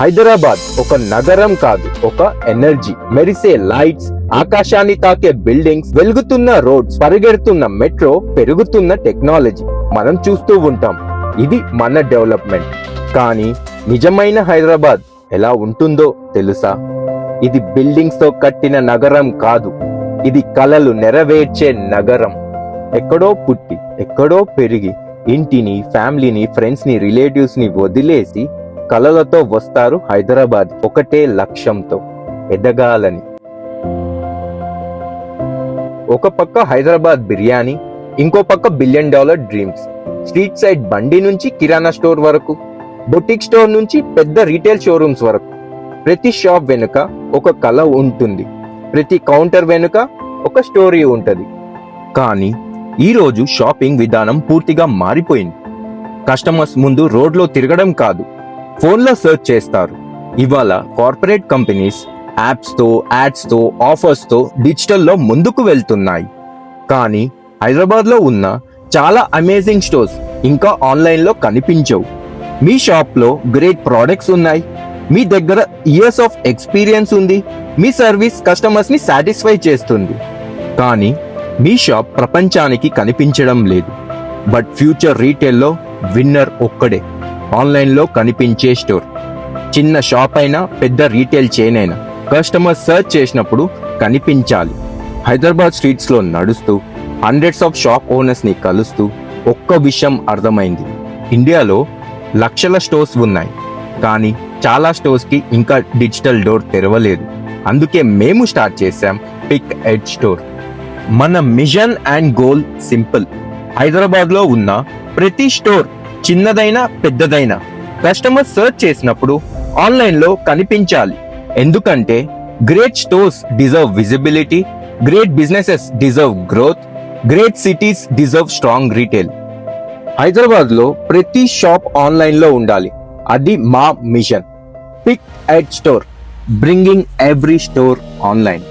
హైదరాబాద్ ఒక నగరం కాదు, ఒక ఎనర్జీ. మెరిసే లైట్స్, ఆకాశాన్ని తాకే బిల్డింగ్స్, వెలుగుతున్న రోడ్స్, పరిగెడుతున్న మెట్రో, పెరుగుతున్న టెక్నాలజీ మనం చూస్తూ ఉంటాం. ఇది మన డెవలప్మెంట్. కానీ నిజమైన హైదరాబాద్ ఎలా ఉంటుందో తెలుసా? ఇది బిల్డింగ్స్ తో కట్టిన నగరం కాదు, ఇది కలలు నెరవేర్చే నగరం. ఎక్కడో పుట్టి, ఎక్కడో పెరిగి, ఇంటిని, ఫ్యామిలీని, ఫ్రెండ్స్ ని, రిలేటివ్స్ ని వదిలేసి కలలతో వస్తారు హైదరాబాద్. ఒకటే లక్ష్యంతో, ఎదగాలని. ఒక పక్క హైదరాబాద్ బిర్యానీ, ఇంకో పక్క $1 బిలియన్ డ్రీమ్స్. స్ట్రీట్ సైడ్ బండి నుంచి కిరాణా స్టోర్ వరకు, బొటిక్ స్టోర్ నుంచి పెద్ద రీటైల్ షోరూమ్స్ వరకు, ప్రతి షాప్ వెనుక ఒక కళ ఉంటుంది, ప్రతి కౌంటర్ వెనుక ఒక స్టోరీ ఉంటది. కానీ ఈరోజు షాపింగ్ విధానం పూర్తిగా మారిపోయింది. కస్టమర్స్ ముందు రోడ్లో తిరగడం కాదు, ఫోన్లో సెర్చ్ చేస్తారు. ఇవాళ కార్పొరేట్ కంపెనీస్ యాప్స్ తో, యాడ్స్ తో, ఆఫర్స్ తో డిజిటల్లో ముందుకు వెళ్తున్నాయి. కానీ హైదరాబాద్ లో ఉన్న చాలా అమేజింగ్ స్టోర్స్ ఇంకా ఆన్లైన్ లో కనిపించవు. మీ షాప్ లో గ్రేట్ ప్రోడక్ట్స్ ఉన్నాయి, మీ దగ్గర ఇయర్స్ ఆఫ్ ఎక్స్పీరియన్స్ ఉంది, మీ సర్వీస్ కస్టమర్స్ ని సాటిస్ఫై చేస్తుంది. కానీ మీ షాప్ ప్రపంచానికి కనిపించడం లేదు. బట్ ఫ్యూచర్ రీటైల్లో విన్నర్ ఒక్కడే, ఆన్లైన్ లో కనిపించే స్టోర్. చిన్న షాప్ అయినా, పెద్ద రీటైల్ చైన్ అయినా, కస్టమర్ సర్చ్ చేసినప్పుడు కనిపించాలి. హైదరాబాద్ స్ట్రీట్స్ లో నడుస్తూ హండ్రెడ్స్ ఆఫ్ షాప్ ఓనర్స్ ని కలుస్తూ ఒక్క విషయం అర్థమైంది. ఇండియాలో లక్షల స్టోర్స్ ఉన్నాయి, కానీ చాలా స్టోర్స్ కి ఇంకా డిజిటల్ డోర్ తెరవలేదు. అందుకే మేము స్టార్ట్ చేశాం పిక్ ఎడ్ స్టోర్. మన mission and goal simple. Hyderabad లో ఉన్న ప్రతి స్టోర్, చిన్నదైనా పెద్దదైనా, కస్టమర్ సర్చ్ చేసినప్పుడు ఆన్లైన్ లో కనిపించాలి. ఎందుకంటే great stores deserve visibility, great businesses deserve growth, great cities deserve strong retail. Hyderabad లో ప్రతి షాప్ ఆన్లైన్ లో ఉండాలి. అది మా mission. Pick ed store, bringing every store online.